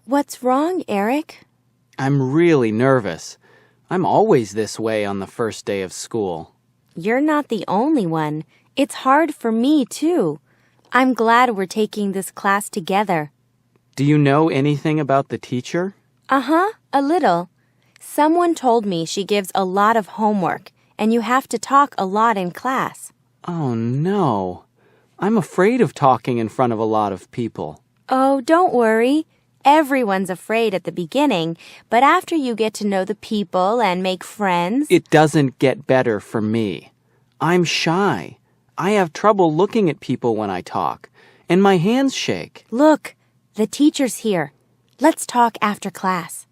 What's wrong, Eric? I'm really nervous. I'm always this way on the first day of school. You're not the only one. It's hard for me, too. I'm glad we're taking this class together. Do you know anything about the teacher? Uh-huh, a little. Someone told me she gives a lot of homework, and you have to talk a lot in class. Oh, no. I'm afraid of talking in front of a lot of people. Oh, don't worry. Everyone's afraid at the beginning, but after you get to know the people and make friends... It doesn't get better for me. I'm shy. I have trouble looking at people when I talk, and my hands shake. Look, the teacher's here. Let's talk after class.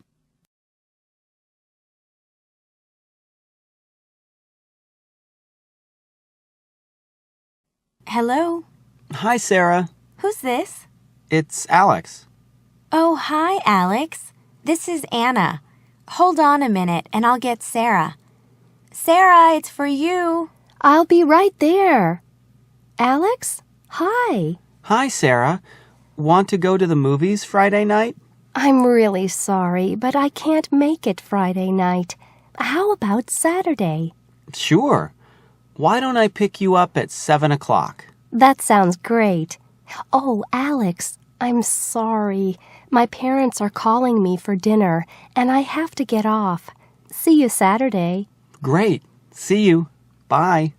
Hello? Hi, Sarah. Who's this? It's Alex. Oh, hi, Alex. This is Anna. Hold on a minute and I'll get Sarah. Sarah, it's for you. I'll be right there. Alex? Hi. Hi, Sarah. Want to go to the movies Friday night? I'm really sorry, but I can't make it Friday night. How about Saturday? Sure. Why don't I pick you up at 7 o'clock? That sounds great. Oh, Alex, I'm sorry. My parents are calling me for dinner, and I have to get off. See you Saturday. Great. See you. Bye.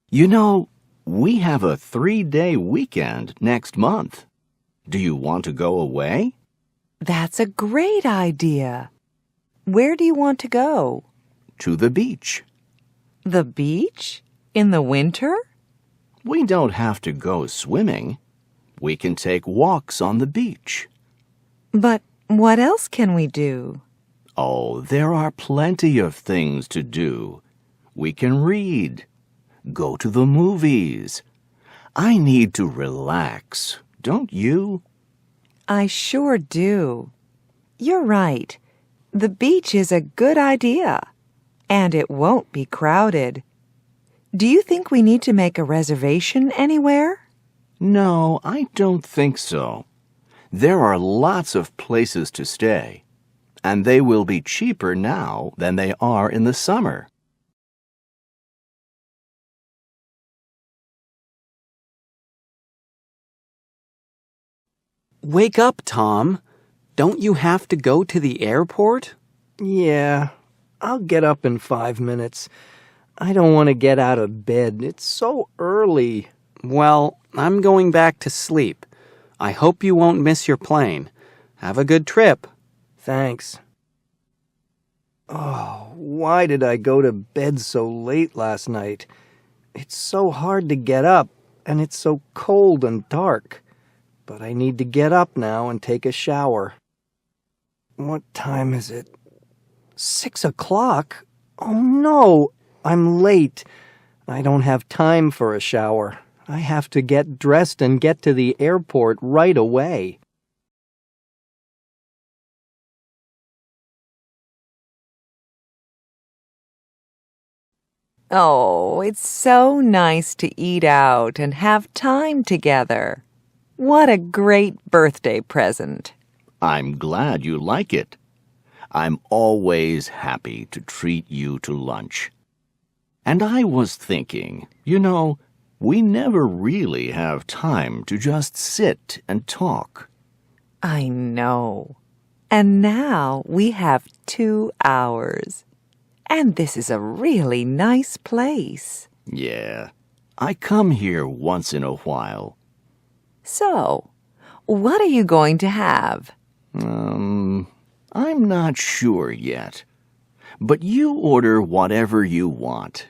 You know, we have a 3-day weekend next month. Do you want to go away? That's a great idea. Where do you want to go? To the beach. The beach? In the winter? We don't have to go swimming. We can take walks on the beach. But what else can we do? Oh, there are plenty of things to do. We can read. Go to the movies. I need to relax, don't you? I sure do. You're right. The beach is a good idea. And it won't be crowded. Do you think we need to make a reservation anywhere? No, I don't think so. There are lots of places to stay, and they will be cheaper now than they are in the summer. Wake up, Tom. Don't you have to go to the airport? Yeah, I'll get up in 5 minutes. I don't want to get out of bed. It's so early. Well, I'm going back to sleep. I hope you won't miss your plane. Have a good trip. Thanks. Oh, why did I go to bed so late last night? It's so hard to get up, and it's so cold and dark. But I need to get up now and take a shower. What time is it? 6 o'clock? Oh no, I'm late. I don't have time for a shower. I have to get dressed and get to the airport right away. Oh, it's so nice to eat out and have time together. What a great birthday present. I'm glad you like it. I'm always happy to treat you to lunch. And I was thinking, you know, we never really have time to just sit and talk. I know. And now we have 2 hours. And this is a really nice place. Yeah, I come here once in a while. So, what are you going to have? I'm not sure yet. But you order whatever you want.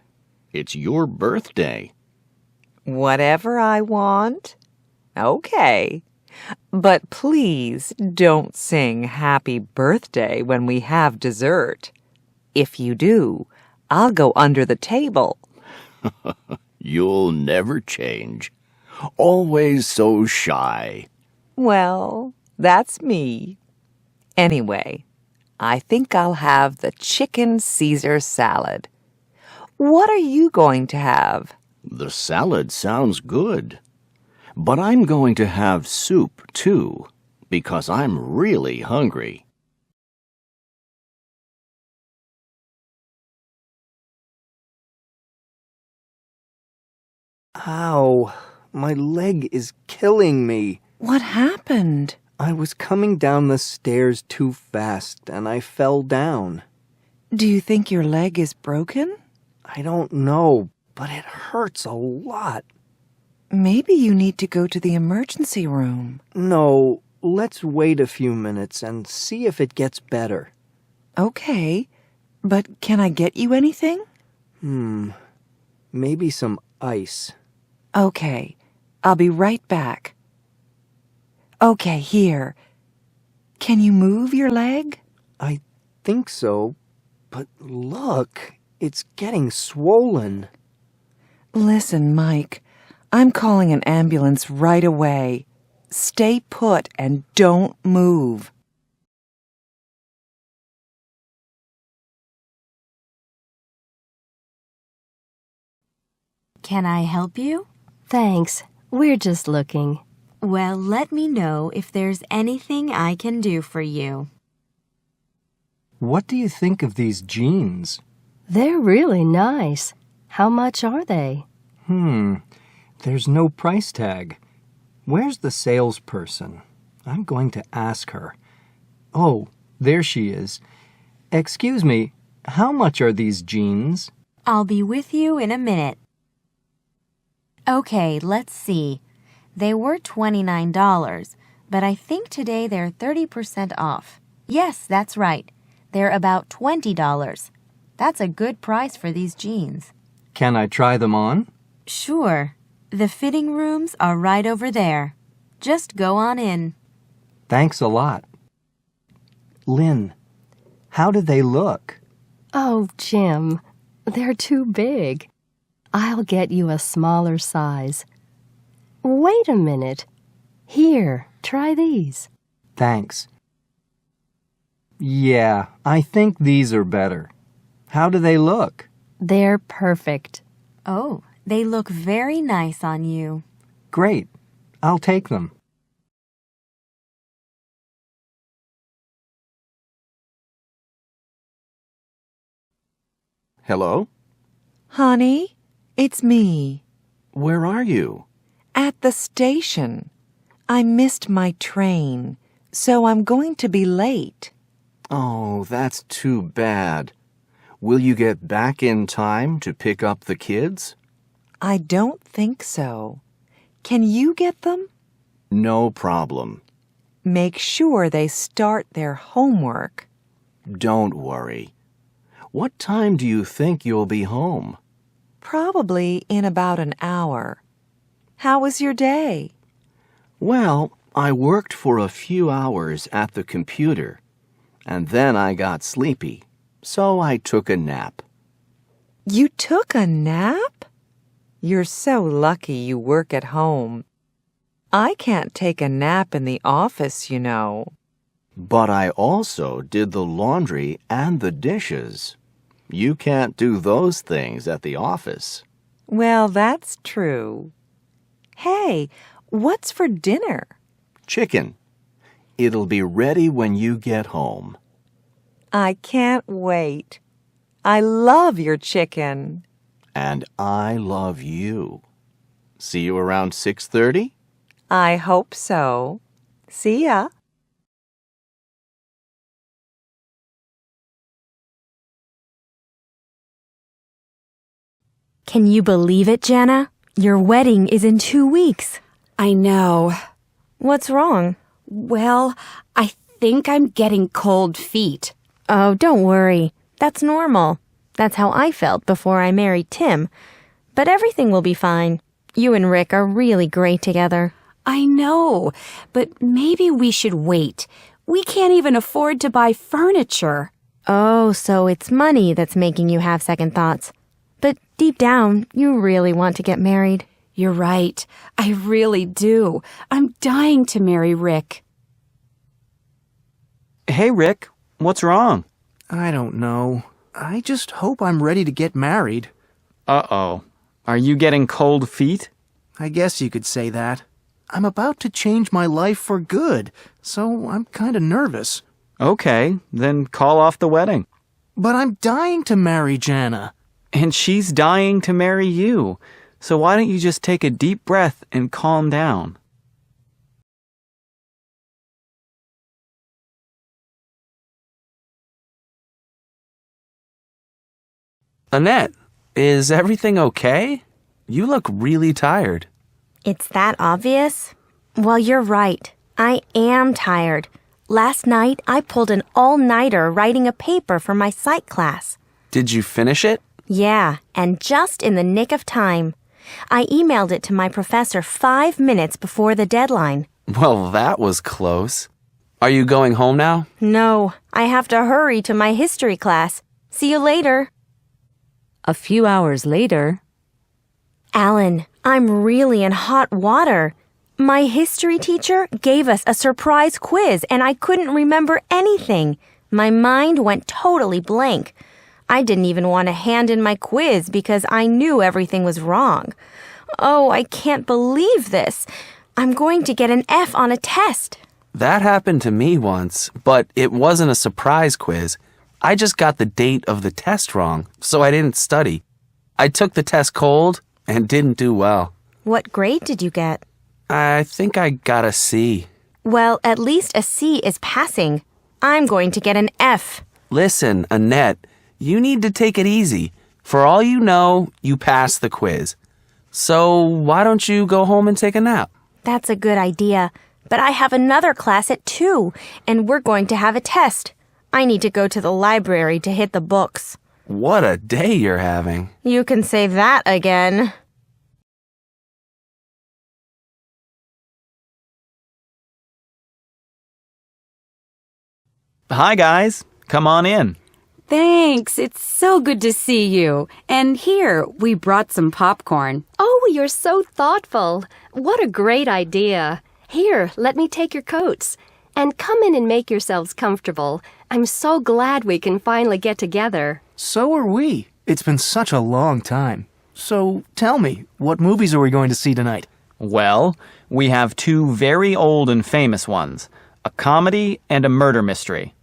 It's your birthday. Whatever I want? Okay. But please don't sing happy birthday when we have dessert. If you do, I'll go under the table. You'll never change. Always so shy. Well, that's me. Anyway, I think I'll have the chicken Caesar salad. What are you going to have? The salad sounds good. But I'm going to have soup, too, because I'm really hungry. Ow, my leg is killing me. What happened? I was coming down the stairs too fast and I fell down. Do you think your leg is broken? I don't know, but it hurts a lot. Maybe you need to go to the emergency room. No, let's wait a few minutes and see if it gets better. Okay, but can I get you anything? Maybe some ice. Okay, I'll be right back. Okay, here. Can you move your leg? I think so, but look, it's getting swollen. Listen, Mike, I'm calling an ambulance right away. Stay put and don't move. Can I help you? Thanks. We're just looking. Well, let me know if there's anything I can do for you. What do you think of these jeans? They're really nice. How much are they? There's no price tag. Where's the salesperson? I'm going to ask her. Oh, there she is. Excuse me, how much are these jeans? I'll be with you in a minute. Okay, let's see. They were $29, but I think today they're 30% off. Yes, that's right. They're about $20. That's a good price for these jeans. Can I try them on? Sure. The fitting rooms are right over there. Just go on in. Thanks a lot. Lynn, how do they look? Oh, Jim, they're too big. I'll get you a smaller size. Wait a minute. Here, try these. Thanks. Yeah, I think these are better. How do they look? They're perfect. Oh, they look very nice on you. Great. I'll take them. Hello? Honey, it's me. Where are you? At the station. I missed my train, so I'm going to be late. Oh, that's too bad. Will you get back in time to pick up the kids? I don't think so. Can you get them? No problem. Make sure they start their homework. Don't worry. What time do you think you'll be home? Probably in about an hour. How was your day? Well, I worked for a few hours at the computer, and then I got sleepy, so I took a nap. You took a nap? You're so lucky you work at home. I can't take a nap in the office, you know. But I also did the laundry and the dishes. You can't do those things at the office. Well, that's true. Hey, what's for dinner? Chicken. It'll be ready when you get home. I can't wait. I love your chicken. And I love you. See you around 6:30? I hope so. See ya. Can you believe it, Jana? Your wedding is in 2 weeks. I know. What's wrong? Well, I think I'm getting cold feet. Oh, don't worry. That's normal. That's how I felt before I married Tim. But everything will be fine. You and Rick are really great together. I know, but maybe we should wait. We can't even afford to buy furniture. Oh, so it's money that's making you have second thoughts. But deep down, you really want to get married. You're right. I really do. I'm dying to marry Rick. Hey, Rick, what's wrong? I don't know. I just hope I'm ready to get married. Uh-oh. Are you getting cold feet? I guess you could say that. I'm about to change my life for good, so I'm kind of nervous. Okay, then call off the wedding. But I'm dying to marry Jana. And she's dying to marry you. So why don't you just take a deep breath and calm down? Annette, is everything okay? You look really tired. It's that obvious? Well, you're right. I am tired. Last night, I pulled an all-nighter writing a paper for my psych class. Did you finish it? Yeah, and just in the nick of time. I emailed it to my professor 5 minutes before the deadline. Well, that was close. Are you going home now? No, I have to hurry to my history class. See you later. A few hours later, Alan, I'm really in hot water. My history teacher gave us a surprise quiz and I couldn't remember anything. My mind went totally blank. I didn't even want to hand in my quiz because I knew everything was wrong. Oh, I can't believe this. I'm going to get an F on a test. That happened to me once, but it wasn't a surprise quiz. I just got the date of the test wrong, so I didn't study. I took the test cold and didn't do well. What grade did you get? I think I got a C. Well, at least a C is passing. I'm going to get an F. Listen, Annette, you need to take it easy. For all you know, you passed the quiz. So why don't you go home and take a nap? That's a good idea. But I have another class at 2, and we're going to have a test. I need to go to the library to hit the books. What a day you're having. You can say that again. Hi, guys. Come on in. thanks. It's so good to see you. And here, we brought some popcorn. Oh, you're so thoughtful. What a great idea. Here, let me take your coats. And come in and make yourselves comfortable. I'm so glad we can finally get together. So are we. It's been such a long time. So tell me, what movies are we going to see tonight? Well, we have 2 very old and famous ones, a comedy and a murder mystery.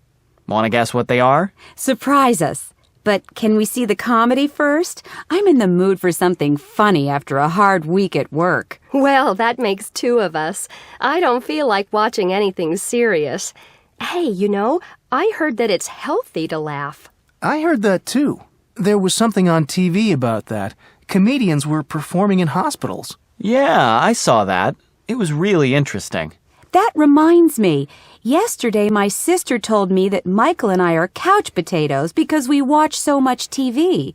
Want to guess what they are? Surprise us. But can we see the comedy first? I'm in the mood for something funny after a hard week at work. Well, that makes 2 of us. I don't feel like watching anything serious. Hey, I heard that it's healthy to laugh. I heard that too. There was something on TV about that. Comedians were performing in hospitals. Yeah, I saw that. It was really interesting. That reminds me. Yesterday, my sister told me that Michael and I are couch potatoes because we watch so much TV.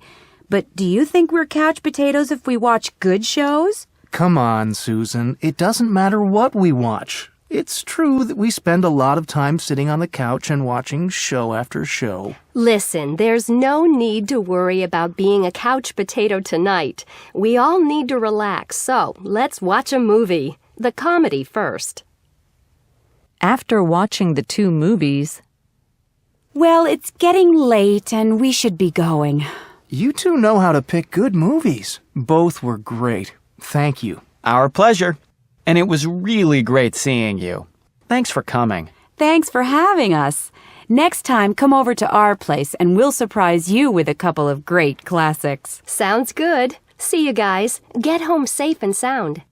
But do you think we're couch potatoes if we watch good shows? Come on, Susan. It doesn't matter what we watch. It's true that we spend a lot of time sitting on the couch and watching show after show. Listen, there's no need to worry about being a couch potato tonight. We all need to relax, so let's watch a movie. The comedy first. After watching the 2 movies, Well, it's getting late and we should be going. You 2 know how to pick good movies. Both were great. Thank you. Our pleasure. And it was really great seeing you. Thanks for coming. Thanks for having us. Next time, come over to our place and we'll surprise you with a couple of great classics. Sounds good. See you guys. Get home safe and sound.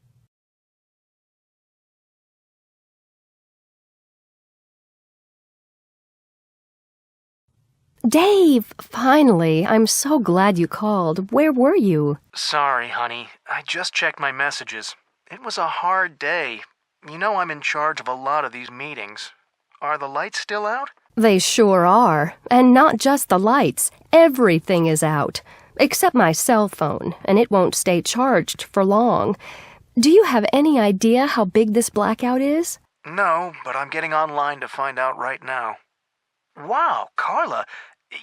Dave, finally. I'm so glad you called. Where were you? Sorry, honey. I just checked my messages. It was a hard day. You know I'm in charge of a lot of these meetings. Are the lights still out? They sure are. And not just the lights. Everything is out. Except my cell phone, and it won't stay charged for long. Do you have any idea how big this blackout is? No, but I'm getting online to find out right now. Wow, Carla,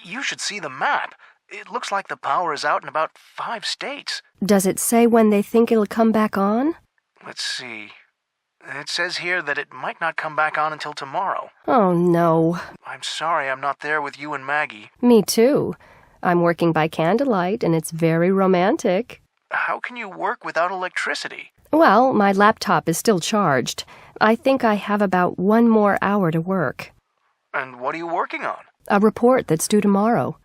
you should see the map. It looks like the power is out in about 5 states. Does it say when they think it'll come back on? Let's see. It says here that it might not come back on until tomorrow. Oh, no. I'm sorry I'm not there with you and Maggie. Me too. I'm working by candlelight, and it's very romantic. How can you work without electricity? Well, my laptop is still charged. I think I have about 1 more hour to work. And what are you working on? A report that's due tomorrow.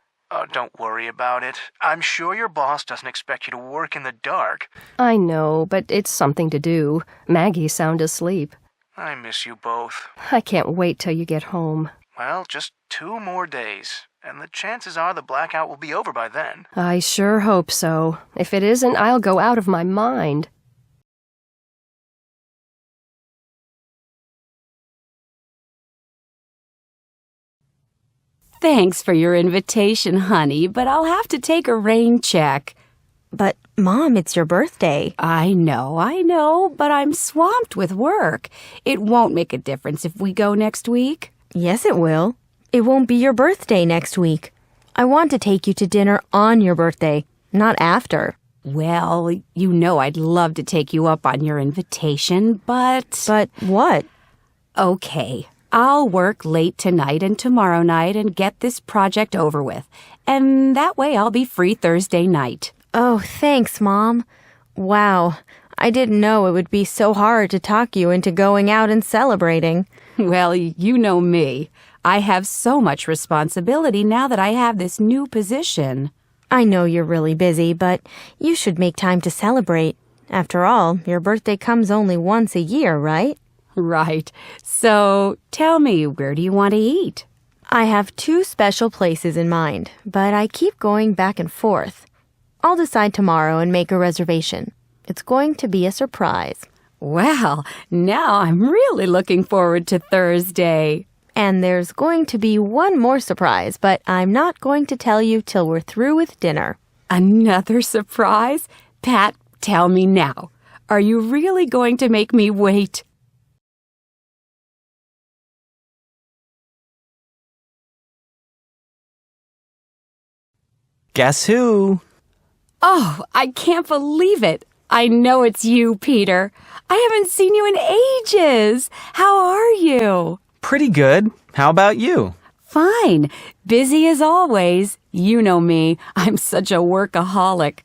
Don't worry about it. I'm sure your boss doesn't expect you to work in the dark. I know, but it's something to do. Maggie's sound asleep. I miss you both. I can't wait till you get home. Well, just 2 more days, and the chances are the blackout will be over by then. I sure hope so. If it isn't, I'll go out of my mind. Thanks for your invitation, honey, but I'll have to take a rain check. But, Mom, it's your birthday. I know, but I'm swamped with work. It won't make a difference if we go next week. Yes, it will. It won't be your birthday next week. I want to take you to dinner on your birthday, not after. Well, you know I'd love to take you up on your invitation, but... But what? Okay, I'll work late tonight and tomorrow night and get this project over with. And that way I'll be free Thursday night. Oh, thanks, Mom. Wow, I didn't know it would be so hard to talk you into going out and celebrating. Well, you know me. I have so much responsibility now that I have this new position. I know you're really busy, but you should make time to celebrate. After all, your birthday comes only once a year, right? Right. So, tell me, where do you want to eat? I have 2 special places in mind, but I keep going back and forth. I'll decide tomorrow and make a reservation. It's going to be a surprise. Well, now I'm really looking forward to Thursday. And there's going to be one more surprise, but I'm not going to tell you till we're through with dinner. Another surprise? Pat, tell me now. Are you really going to make me wait? Guess who? Oh, I can't believe it. I know it's you, Peter. I haven't seen you in ages. How are you? Pretty good. How about you? Fine. Busy as always. You know me. I'm such a workaholic.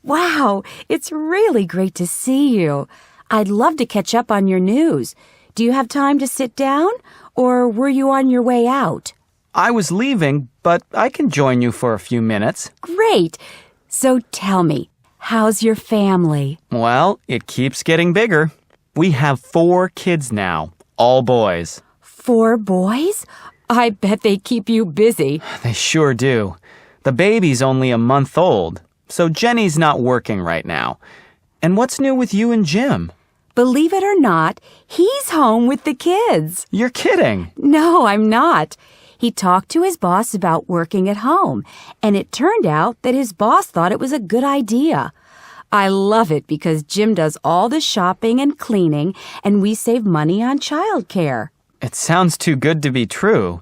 Wow, it's really great to see you. I'd love to catch up on your news. Do you have time to sit down, or were you on your way out? I was leaving, but I can join you for a few minutes. Great. So tell me, how's your family? Well, it keeps getting bigger. We have 4 kids now, all boys. 4 boys? I bet they keep you busy. They sure do. The baby's only a month old, so Jenny's not working right now. And what's new with you and Jim? Believe it or not, he's home with the kids. You're kidding. No, I'm not. He talked to his boss about working at home, and it turned out that his boss thought it was a good idea. I love it because Jim does all the shopping and cleaning, and we save money on childcare. It sounds too good to be true.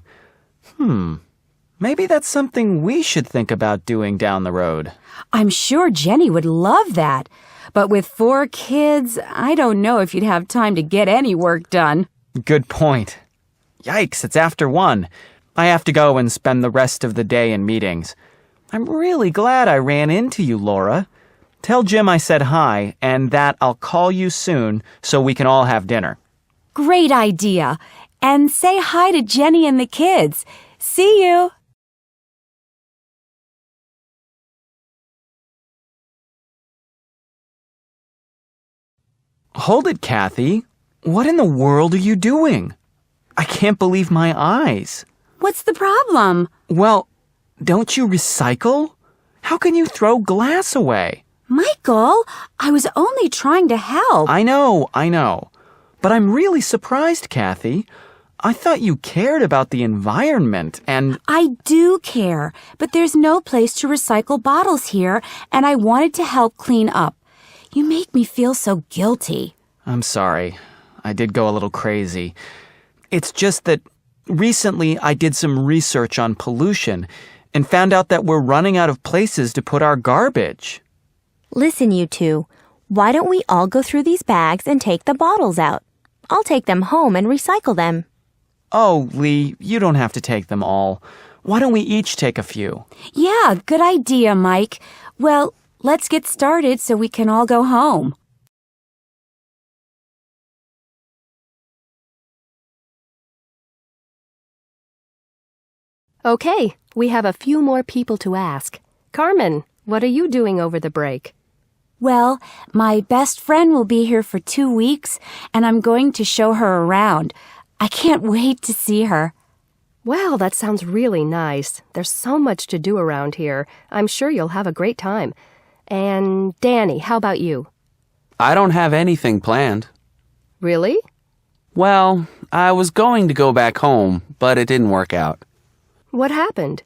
Maybe that's something we should think about doing down the road. I'm sure Jenny would love that. But with 4 kids, I don't know if you'd have time to get any work done. Good point. Yikes, it's after 1. I have to go and spend the rest of the day in meetings. I'm really glad I ran into you, Laura. Tell Jim I said hi and that I'll call you soon so we can all have dinner. Great idea. And say hi to Jenny and the kids. See you. Hold it, Kathy. What in the world are you doing? I can't believe my eyes. What's the problem? Well, don't you recycle? How can you throw glass away? Michael, I was only trying to help. I know. But I'm really surprised, Kathy. I thought you cared about the environment and... I do care, but there's no place to recycle bottles here, and I wanted to help clean up. You make me feel so guilty. I'm sorry. I did go a little crazy. It's just that recently I did some research on pollution and found out that we're running out of places to put our garbage. Listen, you 2. Why don't we all go through these bags and take the bottles out? I'll take them home and recycle them. Oh, Lee, you don't have to take them all. Why don't we each take a few? Yeah, good idea, Mike. Well, let's get started so we can all go home. Okay, we have a few more people to ask. Carmen, what are you doing over the break? Well, my best friend will be here for 2 weeks, and I'm going to show her around. I can't wait to see her. Well, that sounds really nice. There's so much to do around here. I'm sure you'll have a great time. And Danny, how about you? I don't have anything planned. Really? Well, I was going to go back home, but it didn't work out. What happened?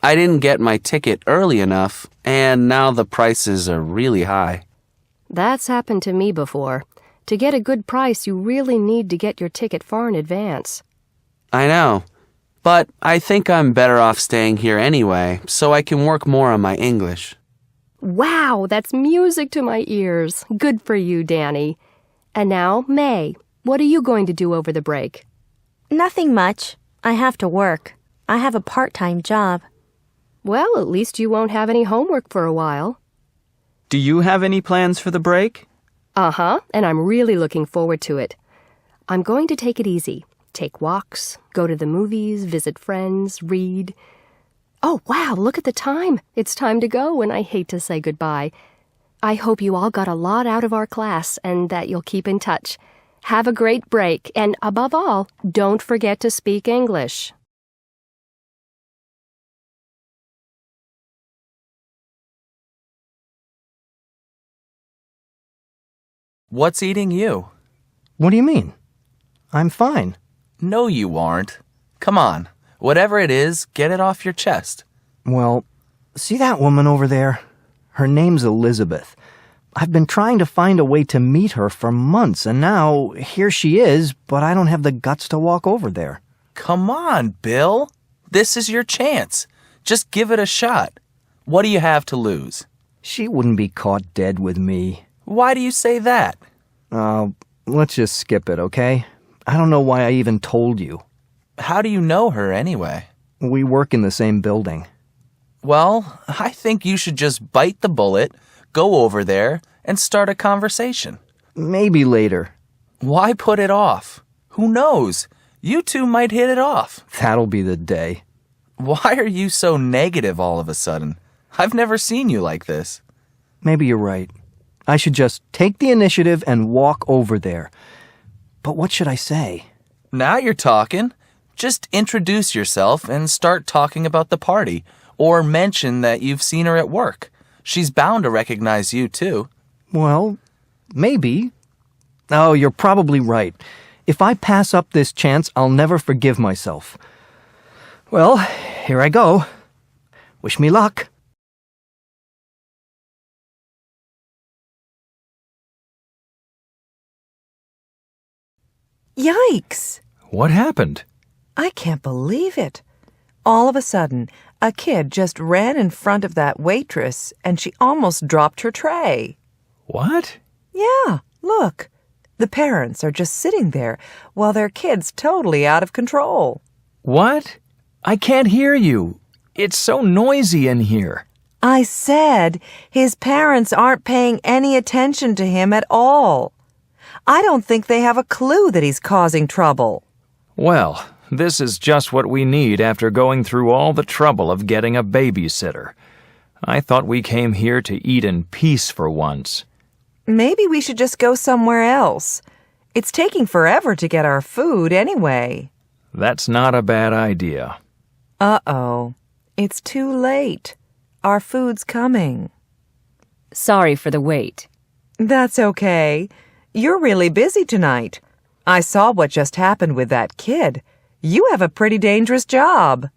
I didn't get my ticket early enough, and now the prices are really high. That's happened to me before. To get a good price, you really need to get your ticket far in advance. I know, but I think I'm better off staying here anyway, so I can work more on my English. Wow, that's music to my ears. Good for you, Danny. And now, May, what are you going to do over the break? Nothing much. I have to work. I have a part-time job. Well, at least you won't have any homework for a while. Do you have any plans for the break? Uh-huh, and I'm really looking forward to it. I'm going to take it easy. Take walks, go to the movies, visit friends, read. Oh, wow, look at the time. It's time to go, and I hate to say goodbye. I hope you all got a lot out of our class and that you'll keep in touch. Have a great break, and above all, don't forget to speak English. What's eating you? What do you mean? I'm fine. No, you aren't. Come on. Whatever it is, get it off your chest. Well, see that woman over there? Her name's Elizabeth. I've been trying to find a way to meet her for months, and now here she is, but I don't have the guts to walk over there. Come on, Bill. This is your chance. Just give it a shot. What do you have to lose? She wouldn't be caught dead with me. Why do you say that? Let's just skip it, okay? I don't know why I even told you. How do you know her anyway? We work in the same building. Well, I think you should just bite the bullet, go over there, and start a conversation. Maybe later. Why put it off? Who knows? You two might hit it off. That'll be the day. Why are you so negative all of a sudden? I've never seen you like this. Maybe you're right. I should just take the initiative and walk over there. But what should I say? Now you're talking. Just introduce yourself and start talking about the party, or mention that you've seen her at work. She's bound to recognize you, too. Well, maybe. Oh, you're probably right. If I pass up this chance, I'll never forgive myself. Well, here I go. Wish me luck. Yikes! What happened? I can't believe it. All of a sudden, a kid just ran in front of that waitress and she almost dropped her tray. What? Yeah, look. The parents are just sitting there while their kid's totally out of control. What? I can't hear you. It's so noisy in here. I said his parents aren't paying any attention to him at all. I don't think they have a clue that he's causing trouble. Well, this is just what we need after going through all the trouble of getting a babysitter. I thought we came here to eat in peace for once. Maybe we should just go somewhere else. It's taking forever to get our food anyway. That's not a bad idea. Uh-oh. It's too late. Our food's coming. Sorry for the wait. That's okay. You're really busy tonight. I saw what just happened with that kid. You have a pretty dangerous job.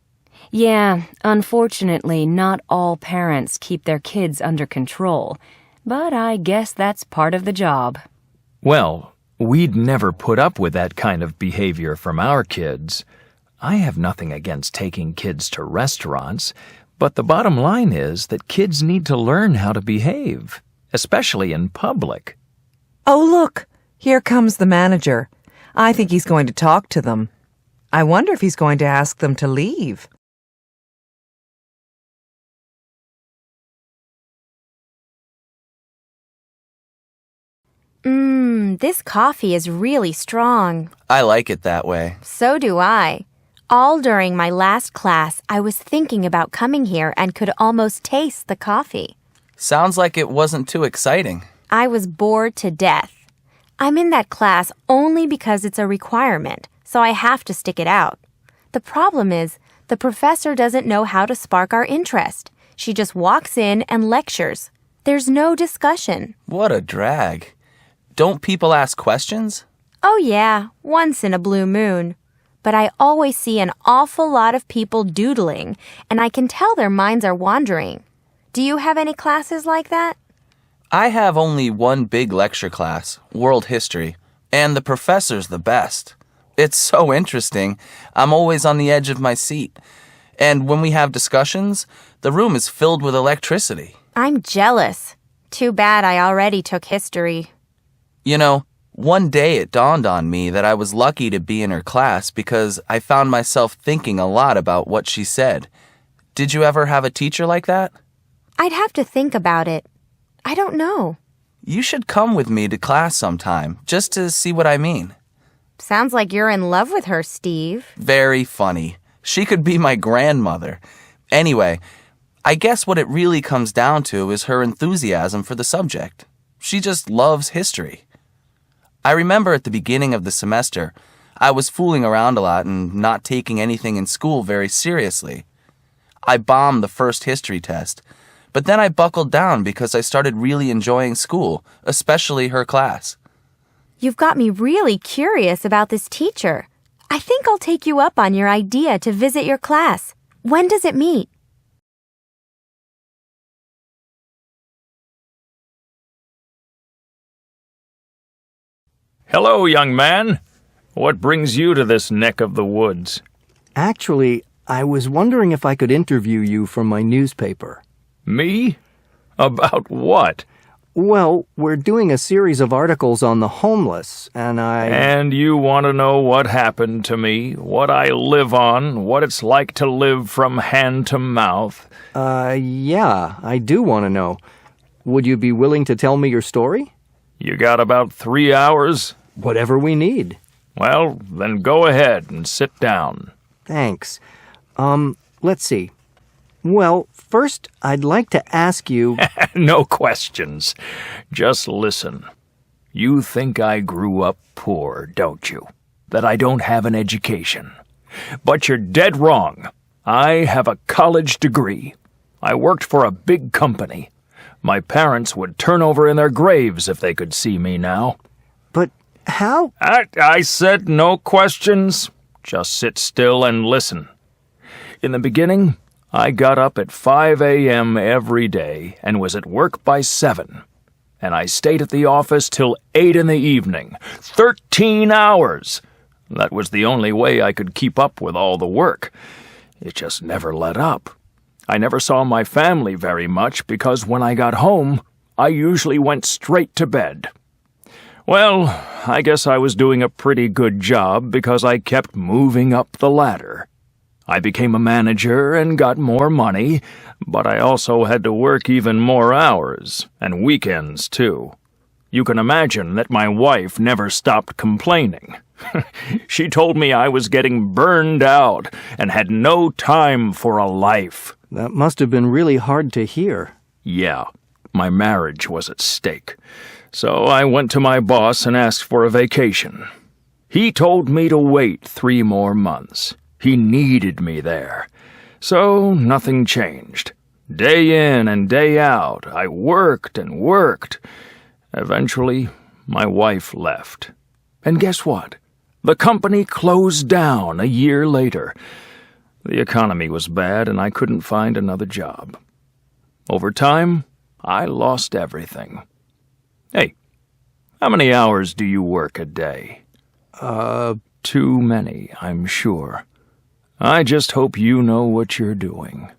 Yeah, unfortunately, not all parents keep their kids under control. But I guess that's part of the job. Well, we'd never put up with that kind of behavior from our kids. I have nothing against taking kids to restaurants, but the bottom line is that kids need to learn how to behave, especially in public. Oh, look, here comes the manager. I think he's going to talk to them. I wonder if he's going to ask them to leave. This coffee is really strong. I like it that way. So do I. All during my last class, I was thinking about coming here and could almost taste the coffee. Sounds like it wasn't too exciting. I was bored to death. I'm in that class only because it's a requirement, so I have to stick it out. The problem is, the professor doesn't know how to spark our interest. She just walks in and lectures. There's no discussion. What a drag. Don't people ask questions? Oh yeah, once in a blue moon. But I always see an awful lot of people doodling, and I can tell their minds are wandering. Do you have any classes like that? I have only one big lecture class, World History, and the professor's the best. It's so interesting. I'm always on the edge of my seat. And when we have discussions, the room is filled with electricity. I'm jealous. Too bad I already took history. You know, one day it dawned on me that I was lucky to be in her class because I found myself thinking a lot about what she said. Did you ever have a teacher like that? I'd have to think about it. I don't know. You should come with me to class sometime, just to see what I mean. Sounds like you're in love with her, Steve. Very funny. She could be my grandmother. Anyway, I guess what it really comes down to is her enthusiasm for the subject. She just loves history. I remember at the beginning of the semester, I was fooling around a lot and not taking anything in school very seriously. I bombed the first history test, but then I buckled down because I started really enjoying school, especially her class. You've got me really curious about this teacher. I think I'll take you up on your idea to visit your class. When does it meet? Hello, young man. What brings you to this neck of the woods? Actually, I was wondering if I could interview you for my newspaper. Me? About what? Well, we're doing a series of articles on the homeless, and And you want to know what happened to me, what I live on, what it's like to live from hand to mouth? Yeah, I do want to know. Would you be willing to tell me your story? You got about 3 hours? Whatever we need. Well, then go ahead and sit down. Thanks. Let's see. Well, first, I'd like to ask you... No questions. Just listen. You think I grew up poor, don't you? That I don't have an education. But you're dead wrong. I have a college degree. I worked for a big company. My parents would turn over in their graves if they could see me now. But how? I said no questions. Just sit still and listen. In the beginning, I got up at 5 a.m. every day and was at work by 7. And I stayed at the office till 8 in the evening. 13 hours! That was the only way I could keep up with all the work. It just never let up. I never saw my family very much because when I got home, I usually went straight to bed. Well, I guess I was doing a pretty good job because I kept moving up the ladder. I became a manager and got more money, but I also had to work even more hours, and weekends too. You can imagine that my wife never stopped complaining. She told me I was getting burned out and had no time for a life. That must have been really hard to hear. Yeah, my marriage was at stake. So I went to my boss and asked for a vacation. He told me to wait 3 more months. He needed me there. So nothing changed. Day in and day out, I worked and worked. Eventually, my wife left. And guess what? The company closed down a year later. The economy was bad and I couldn't find another job. Over time, I lost everything. Hey, how many hours do you work a day? Too many, I'm sure. I just hope you know what you're doing.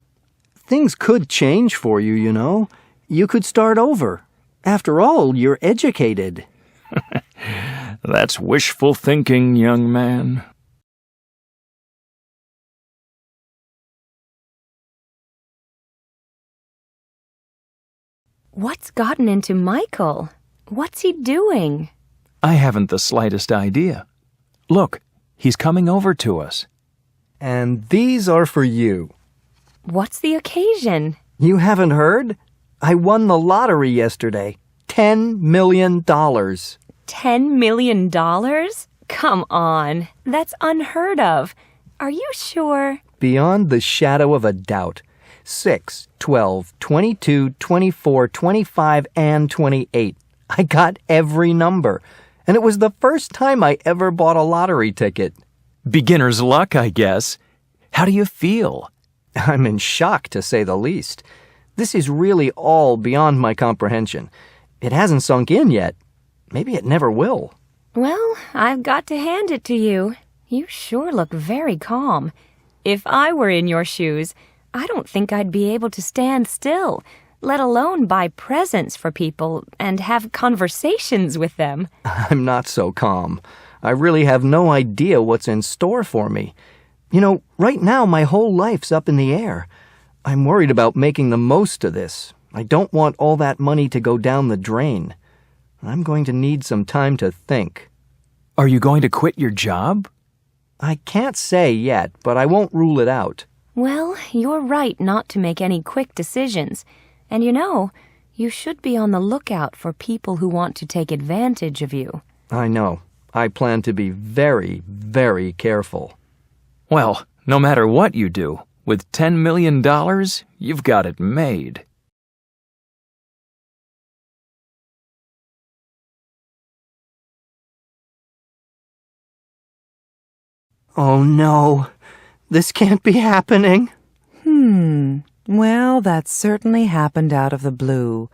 Things could change for you, you know. You could start over. After all, you're educated. That's wishful thinking, young man. What's gotten into Michael? What's he doing? I haven't the slightest idea. Look, he's coming over to us. And these are for you. What's the occasion? You haven't heard? I won the lottery yesterday. $10 million. $10 million? Come on, that's unheard of. Are you sure? Beyond the shadow of a doubt. 6, 12, 22, 24, 25, and 28. I got every number. And it was the first time I ever bought a lottery ticket. Beginner's luck, I guess. How do you feel? I'm in shock, to say the least. This is really all beyond my comprehension. It hasn't sunk in yet. Maybe it never will. Well, I've got to hand it to you. You sure look very calm. If I were in your shoes, I don't think I'd be able to stand still, let alone buy presents for people and have conversations with them. I'm not so calm. I really have no idea what's in store for me. You know, right now my whole life's up in the air. I'm worried about making the most of this. I don't want all that money to go down the drain. I'm going to need some time to think. Are you going to quit your job? I can't say yet, but I won't rule it out. Well, you're right not to make any quick decisions. And you know, you should be on the lookout for people who want to take advantage of you. I know. I plan to be very, very careful. Well, no matter what you do, with $10 million, you've got it made. Oh no, this can't be happening. Well, that certainly happened out of the blue.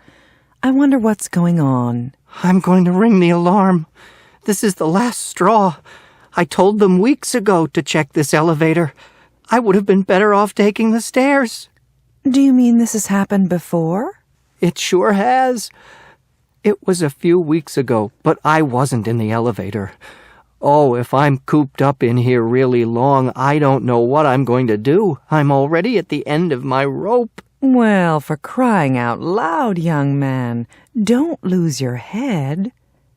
I wonder what's going on. I'm going to ring the alarm. This is the last straw. I told them weeks ago to check this elevator. I would have been better off taking the stairs. Do you mean this has happened before? It sure has. It was a few weeks ago, but I wasn't in the elevator. Oh, if I'm cooped up in here really long, I don't know what I'm going to do. I'm already at the end of my rope. Well, for crying out loud, young man, don't lose your head.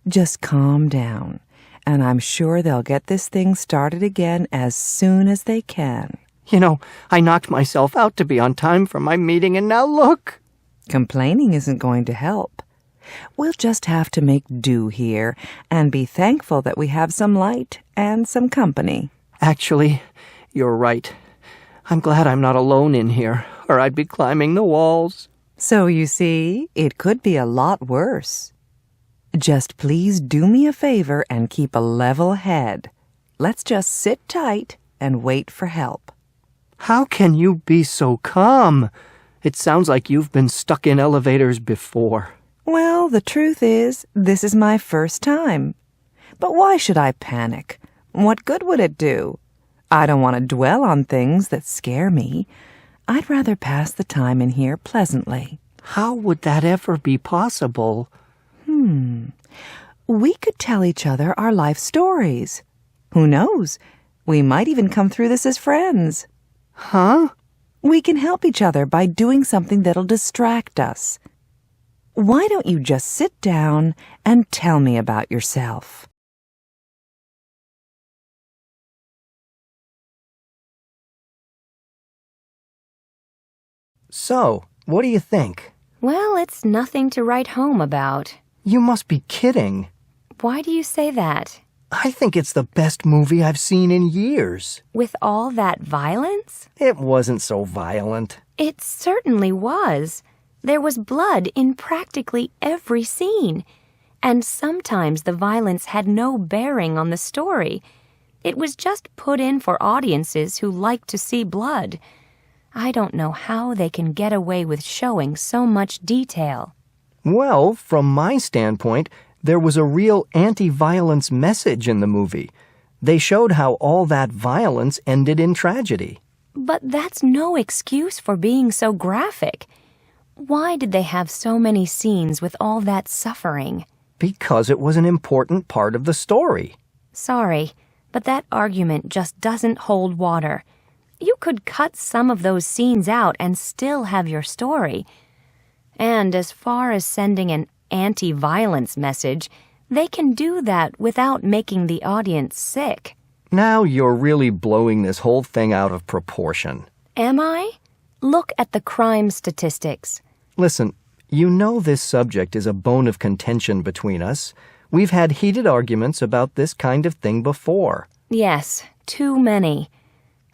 Just calm down, and I'm sure they'll get this thing started again as soon as they can. You know, I knocked myself out to be on time for my meeting, and now look. Complaining isn't going to help. We'll just have to make do here and be thankful that we have some light and some company. Actually, you're right. I'm glad I'm not alone in here, or I'd be climbing the walls. So you see, it could be a lot worse. Just please do me a favor and keep a level head. Let's just sit tight and wait for help. How can you be so calm? It sounds like you've been stuck in elevators before. Well, the truth is, this is my first time. But why should I panic? What good would it do? I don't want to dwell on things that scare me. I'd rather pass the time in here pleasantly. How would that ever be possible? We could tell each other our life stories. Who knows? We might even come through this as friends. Huh? We can help each other by doing something that'll distract us. Why don't you just sit down and tell me about yourself? So, what do you think? Well, it's nothing to write home about. You must be kidding. Why do you say that? I think it's the best movie I've seen in years. With all that violence? It wasn't so violent. It certainly was. There was blood in practically every scene. And sometimes the violence had no bearing on the story. It was just put in for audiences who like to see blood. I don't know how they can get away with showing so much detail. Well, from my standpoint, there was a real anti-violence message in the movie. They showed how all that violence ended in tragedy. But that's no excuse for being so graphic. Why did they have so many scenes with all that suffering? Because it was an important part of the story. Sorry, but that argument just doesn't hold water. You could cut some of those scenes out and still have your story. And as far as sending an anti-violence message, they can do that without making the audience sick. Now you're really blowing this whole thing out of proportion. Am I? Look at the crime statistics. Listen, you know this subject is a bone of contention between us. We've had heated arguments about this kind of thing before. Yes, too many.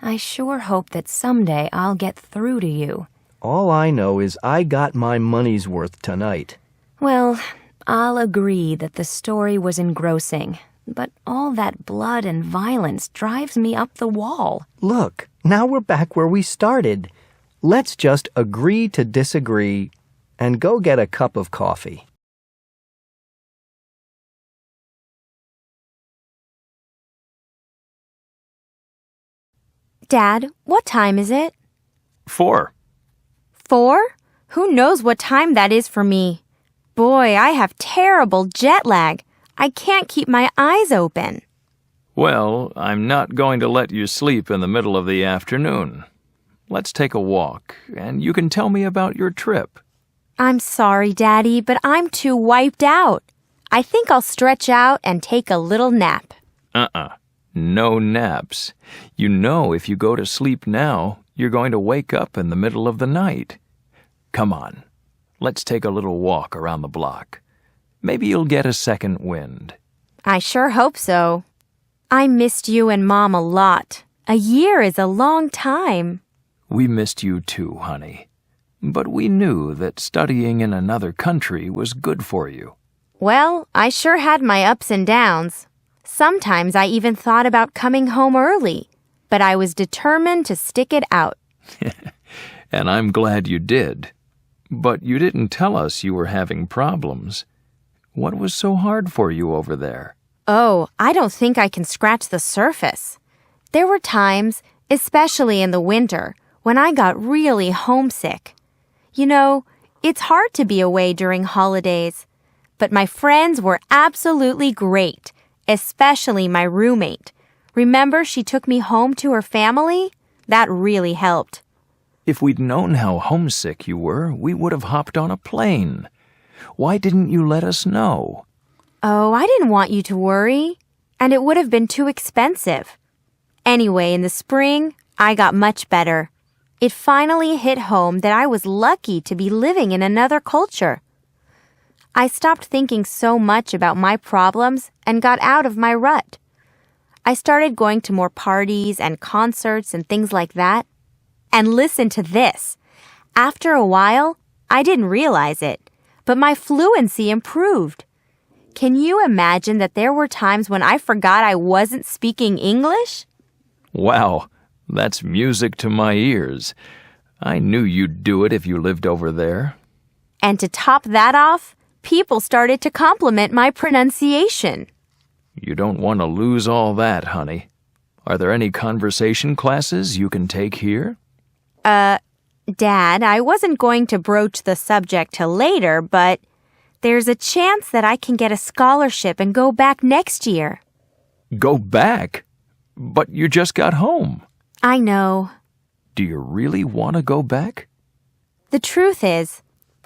I sure hope that someday I'll get through to you. All I know is I got my money's worth tonight. Well, I'll agree that the story was engrossing, but all that blood and violence drives me up the wall. Look, now we're back where we started. Let's just agree to disagree and go get a cup of coffee. Dad, what time is it? 4. 4? Who knows what time that is for me? Boy, I have terrible jet lag. I can't keep my eyes open. Well, I'm not going to let you sleep in the middle of the afternoon. Let's take a walk, and you can tell me about your trip. I'm sorry, Daddy, but I'm too wiped out. I think I'll stretch out and take a little nap. No naps. You know if you go to sleep now, you're going to wake up in the middle of the night. Come on, let's take a little walk around the block. Maybe you'll get a second wind. I sure hope so. I missed you and Mom a lot. A year is a long time. We missed you too, honey. But we knew that studying in another country was good for you. Well, I sure had my ups and downs. Sometimes I even thought about coming home early, but I was determined to stick it out. And I'm glad you did. But you didn't tell us you were having problems. What was so hard for you over there? Oh, I don't think I can scratch the surface. There were times, especially in the winter, when I got really homesick. You know, it's hard to be away during holidays, but my friends were absolutely great, especially my roommate. Remember she took me home to her family? That really helped. If we'd known how homesick you were, we would have hopped on a plane. Why didn't you let us know? Oh, I didn't want you to worry, and it would have been too expensive. Anyway, in the spring, I got much better. It finally hit home that I was lucky to be living in another culture. I stopped thinking so much about my problems and got out of my rut. I started going to more parties and concerts and things like that. And listen to this. After a while, I didn't realize it, but my fluency improved. Can you imagine that there were times when I forgot I wasn't speaking English? Wow, that's music to my ears. I knew you'd do it if you lived over there. And to top that off, people started to compliment my pronunciation. You don't want to lose all that, honey. Are there any conversation classes you can take here? Dad, I wasn't going to broach the subject till later, but there's a chance that I can get a scholarship and go back next year. Go back? But you just got home. I know. Do you really want to go back? The truth is,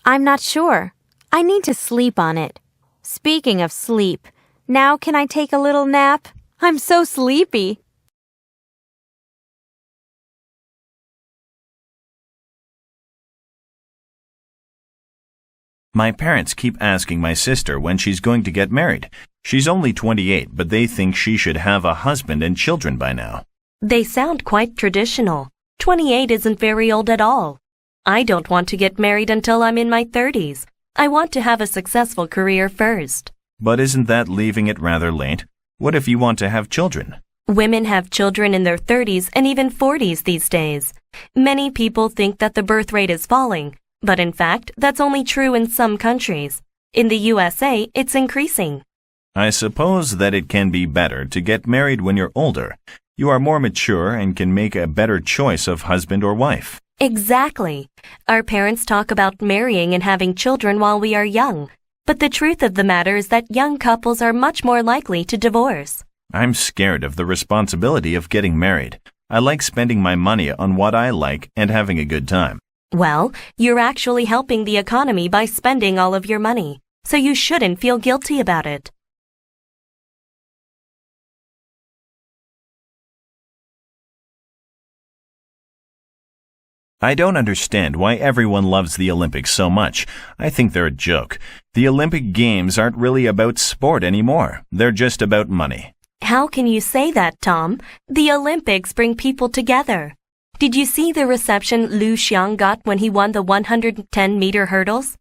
I'm not sure. I need to sleep on it. Speaking of sleep, now can I take a little nap? I'm so sleepy. My parents keep asking my sister when she's going to get married. She's only 28, but they think she should have a husband and children by now. They sound quite traditional. 28 isn't very old at all. I don't want to get married until I'm in my 30s. I want to have a successful career first. But isn't that leaving it rather late? What if you want to have children? Women have children in their 30s and even 40s these days. Many people think that the birth rate is falling, but in fact, that's only true in some countries. In the USA, it's increasing. I suppose that it can be better to get married when you're older. You are more mature and can make a better choice of husband or wife. Exactly. Our parents talk about marrying and having children while we are young. But the truth of the matter is that young couples are much more likely to divorce. I'm scared of the responsibility of getting married. I like spending my money on what I like and having a good time. Well, you're actually helping the economy by spending all of your money. so you shouldn't feel guilty about it. I don't understand why everyone loves the Olympics so much. I think they're a joke. The Olympic Games aren't really about sport anymore. They're just about money. How can you say that, Tom? The Olympics bring people together. Did you see the reception Liu Xiang got when he won the 110-meter hurdles?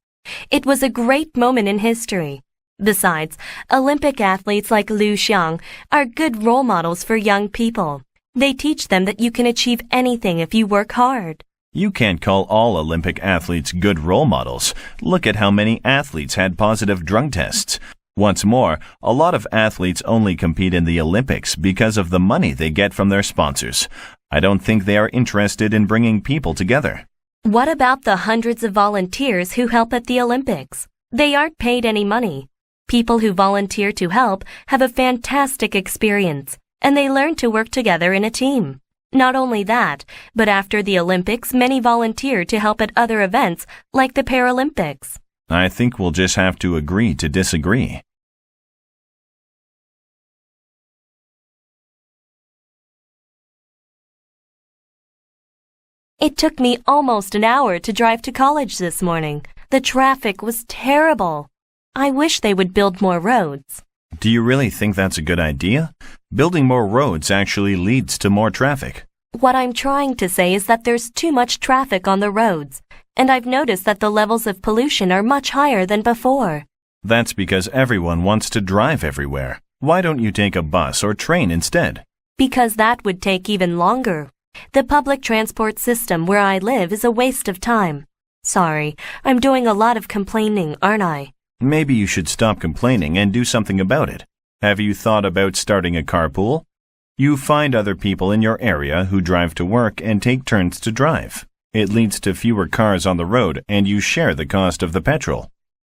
It was a great moment in history. Besides, Olympic athletes like Liu Xiang are good role models for young people. They teach them that you can achieve anything if you work hard. You can't call all Olympic athletes good role models. Look at how many athletes had positive drug tests. What's more, a lot of athletes only compete in the Olympics because of the money they get from their sponsors. I don't think they are interested in bringing people together. What about the hundreds of volunteers who help at the Olympics? They aren't paid any money. People who volunteer to help have a fantastic experience, and they learn to work together in a team. Not only that, but after the Olympics, many volunteer to help at other events like the Paralympics. I think we'll just have to agree to disagree. It took me almost an hour to drive to college this morning. The traffic was terrible. I wish they would build more roads. Do you really think that's a good idea? Building more roads actually leads to more traffic. What I'm trying to say is that there's too much traffic on the roads, and I've noticed that the levels of pollution are much higher than before. That's because everyone wants to drive everywhere. Why don't you take a bus or train instead? Because that would take even longer. The public transport system where I live is a waste of time. Sorry, I'm doing a lot of complaining, aren't I? Maybe you should stop complaining and do something about it. Have you thought about starting a carpool? You find other people in your area who drive to work and take turns to drive. It leads to fewer cars on the road and you share the cost of the petrol.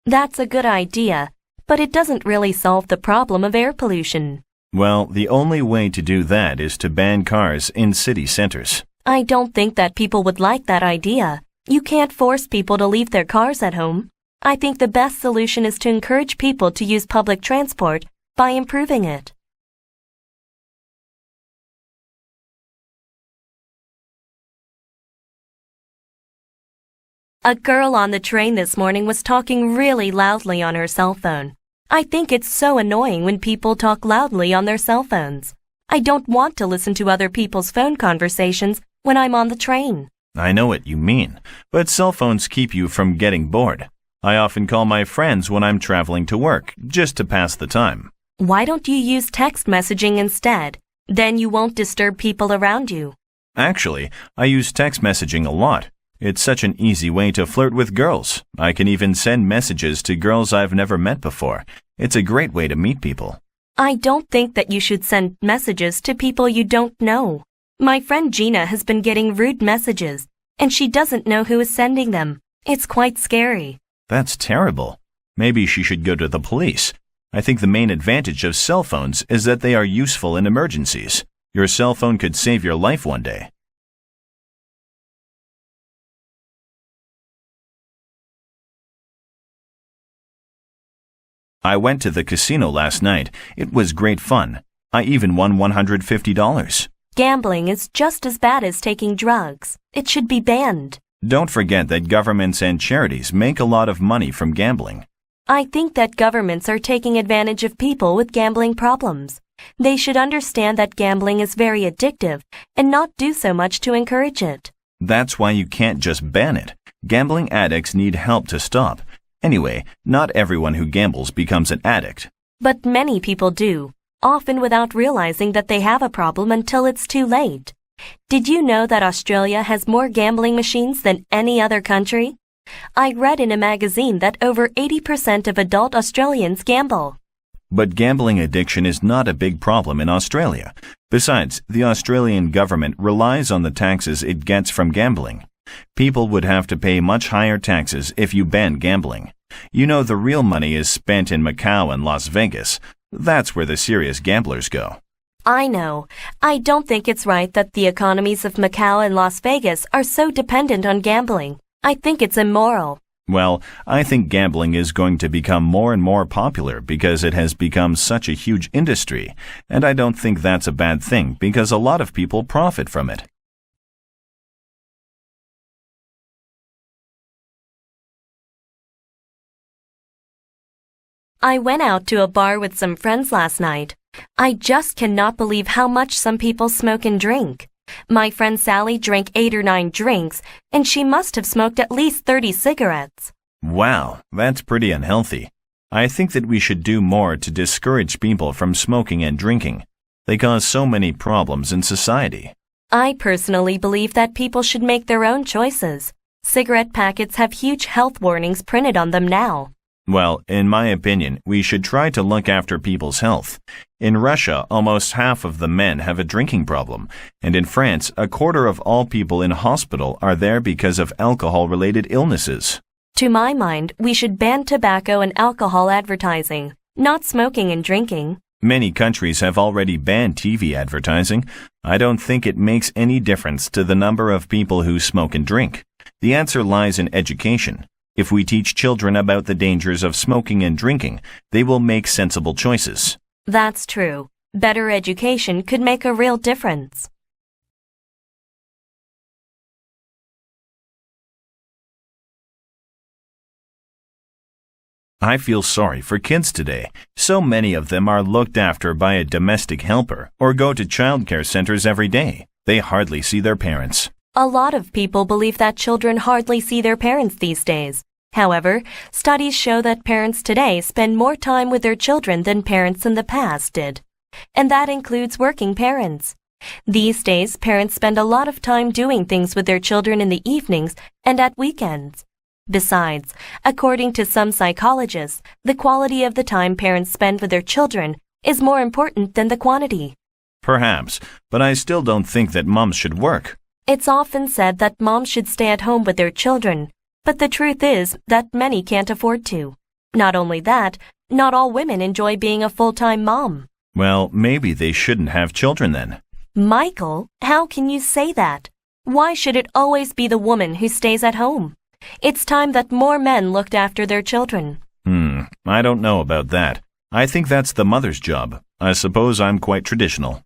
That's a good idea, but it doesn't really solve the problem of air pollution. Well, the only way to do that is to ban cars in city centers. I don't think that people would like that idea. You can't force people to leave their cars at home. I think the best solution is to encourage people to use public transport by improving it. A girl on the train this morning was talking really loudly on her cell phone. I think it's so annoying when people talk loudly on their cell phones. I don't want to listen to other people's phone conversations when I'm on the train. I know what you mean, but cell phones keep you from getting bored. I often call my friends when I'm traveling to work, just to pass the time. Why don't you use text messaging instead? Then you won't disturb people around you. Actually, I use text messaging a lot. It's such an easy way to flirt with girls. I can even send messages to girls I've never met before. It's a great way to meet people. I don't think that you should send messages to people you don't know. My friend Gina has been getting rude messages, and she doesn't know who is sending them. It's quite scary. That's terrible. Maybe she should go to the police. I think the main advantage of cell phones is that they are useful in emergencies. Your cell phone could save your life one day. I went to the casino last night. It was great fun. I even won $150. Gambling is just as bad as taking drugs. It should be banned. Don't forget that governments and charities make a lot of money from gambling. I think that governments are taking advantage of people with gambling problems. They should understand that gambling is very addictive and not do so much to encourage it. That's why you can't just ban it. Gambling addicts need help to stop. Anyway, not everyone who gambles becomes an addict. But many people do, often without realizing that they have a problem until it's too late. Did you know that Australia has more gambling machines than any other country? I read in a magazine that over 80% of adult Australians gamble. But gambling addiction is not a big problem in Australia. Besides, the Australian government relies on the taxes it gets from gambling. People would have to pay much higher taxes if you ban gambling. You know, the real money is spent in Macau and Las Vegas. That's where the serious gamblers go. I know. I don't think it's right that the economies of Macau and Las Vegas are so dependent on gambling. I think it's immoral. Well, I think gambling is going to become more and more popular because it has become such a huge industry, and I don't think that's a bad thing because a lot of people profit from it. I went out to a bar with some friends last night. I just cannot believe how much some people smoke and drink. My friend Sally drank 8 or 9 drinks, and she must have smoked at least 30 cigarettes. Wow, that's pretty unhealthy. I think that we should do more to discourage people from smoking and drinking. They cause so many problems in society. I personally believe that people should make their own choices. Cigarette packets have huge health warnings printed on them now. Well, in my opinion, we should try to look after people's health. In Russia, almost half of the men have a drinking problem, and in France, a quarter of all people in hospital are there because of alcohol-related illnesses. To my mind, we should ban tobacco and alcohol advertising, not smoking and drinking. Many countries have already banned TV advertising. I don't think it makes any difference to the number of people who smoke and drink. The answer lies in education. If we teach children about the dangers of smoking and drinking, they will make sensible choices. That's true. Better education could make a real difference. I feel sorry for kids today. So many of them are looked after by a domestic helper or go to childcare centers every day. They hardly see their parents. A lot of people believe that children hardly see their parents these days. However, studies show that parents today spend more time with their children than parents in the past did. And that includes working parents. These days, parents spend a lot of time doing things with their children in the evenings and at weekends. Besides, according to some psychologists, the quality of the time parents spend with their children is more important than the quantity. Perhaps, but I still don't think that moms should work. It's often said that moms should stay at home with their children, but the truth is that many can't afford to. Not only that, not all women enjoy being a full-time mom. Well, maybe they shouldn't have children then. Michael, how can you say that? Why should it always be the woman who stays at home? It's time that more men looked after their children. I don't know about that. I think that's the mother's job. I suppose I'm quite traditional.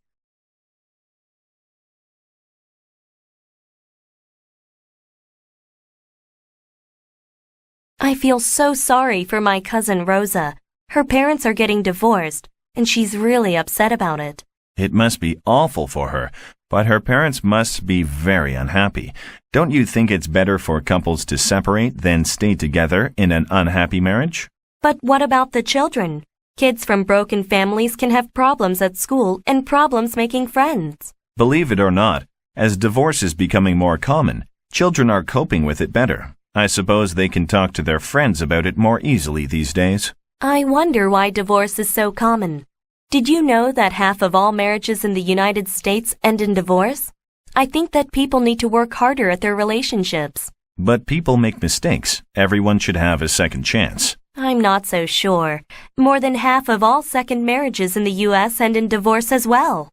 I feel so sorry for my cousin Rosa. Her parents are getting divorced, and she's really upset about it. It must be awful for her, but her parents must be very unhappy. Don't you think it's better for couples to separate than stay together in an unhappy marriage? But what about the children? Kids from broken families can have problems at school and problems making friends. Believe it or not, as divorce is becoming more common, children are coping with it better. I suppose they can talk to their friends about it more easily these days. I wonder why divorce is so common. Did you know that half of all marriages in the United States end in divorce? I think that people need to work harder at their relationships. But people make mistakes. Everyone should have a second chance. I'm not so sure. More than half of all second marriages in the U.S. end in divorce as well.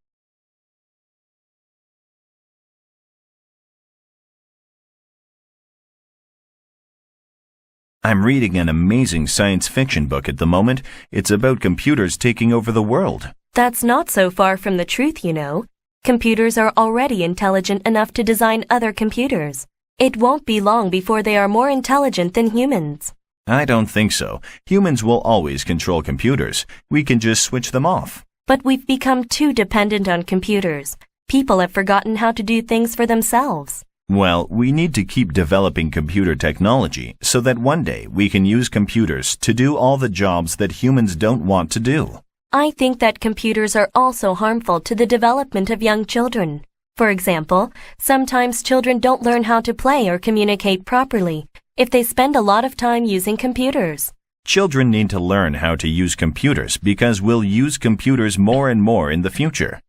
I'm reading an amazing science fiction book at the moment. It's about computers taking over the world. That's not so far from the truth, you know. Computers are already intelligent enough to design other computers. It won't be long before they are more intelligent than humans. I don't think so. Humans will always control computers. We can just switch them off. But we've become too dependent on computers. People have forgotten how to do things for themselves. Well, we need to keep developing computer technology so that one day we can use computers to do all the jobs that humans don't want to do. I think that computers are also harmful to the development of young children. For example, sometimes children don't learn how to play or communicate properly if they spend a lot of time using computers. Children need to learn how to use computers because we'll use computers more and more in the future.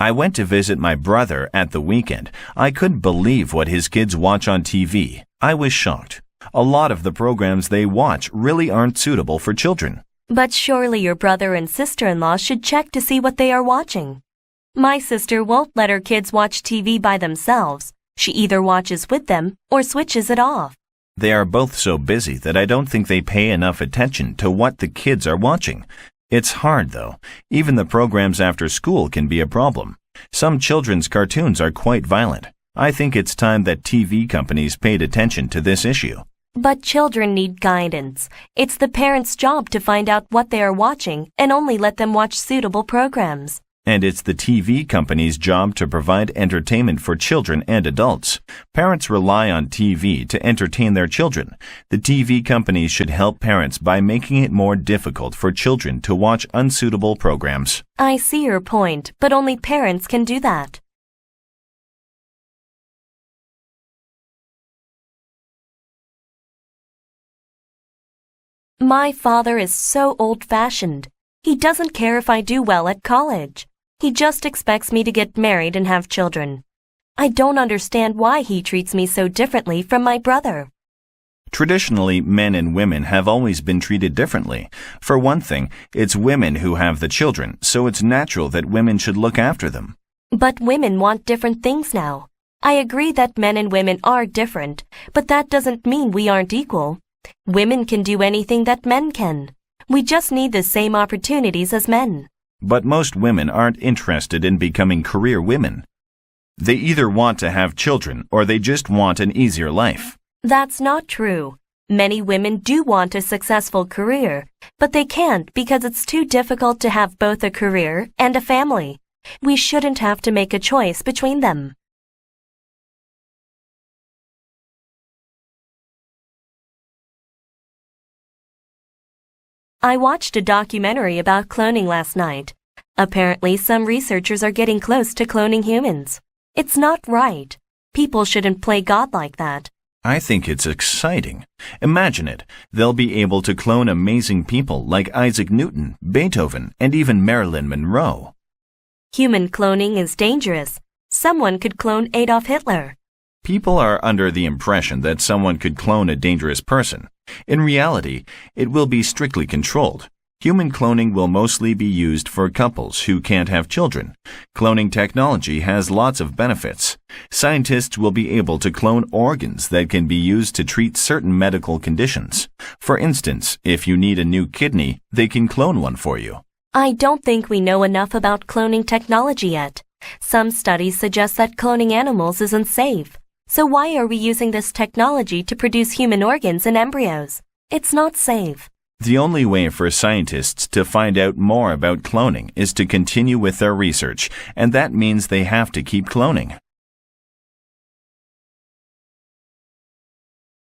I went to visit my brother at the weekend. I couldn't believe what his kids watch on TV. I was shocked. A lot of the programs they watch really aren't suitable for children. But surely your brother and sister-in-law should check to see what they are watching. My sister won't let her kids watch TV by themselves. She either watches with them or switches it off. They are both so busy that I don't think they pay enough attention to what the kids are watching. It's hard, though. Even the programs after school can be a problem. Some children's cartoons are quite violent. I think it's time that TV companies paid attention to this issue. But children need guidance. It's the parents' job to find out what they are watching and only let them watch suitable programs. And it's the TV company's job to provide entertainment for children and adults. Parents rely on TV to entertain their children. The TV companies should help parents by making it more difficult for children to watch unsuitable programs. I see your point, but only parents can do that. My father is so old-fashioned. He doesn't care if I do well at college. He just expects me to get married and have children. I don't understand why he treats me so differently from my brother. Traditionally, men and women have always been treated differently. For one thing, it's women who have the children, so it's natural that women should look after them. But women want different things now. I agree that men and women are different, but that doesn't mean we aren't equal. Women can do anything that men can. We just need the same opportunities as men. But most women aren't interested in becoming career women. They either want to have children or they just want an easier life. That's not true. Many women do want a successful career, but they can't because it's too difficult to have both a career and a family. We shouldn't have to make a choice between them. I watched a documentary about cloning last night. Apparently, some researchers are getting close to cloning humans. It's not right. People shouldn't play God like that. I think it's exciting. Imagine it. They'll be able to clone amazing people like Isaac Newton, Beethoven, and even Marilyn Monroe. Human cloning is dangerous. Someone could clone Adolf Hitler. People are under the impression that someone could clone a dangerous person. In reality, it will be strictly controlled. Human cloning will mostly be used for couples who can't have children. Cloning technology has lots of benefits. Scientists will be able to clone organs that can be used to treat certain medical conditions. For instance, if you need a new kidney, they can clone one for you. I don't think we know enough about cloning technology yet. Some studies suggest that cloning animals is unsafe. So why are we using this technology to produce human organs and embryos? It's not safe. The only way for scientists to find out more about cloning is to continue with their research, and that means they have to keep cloning.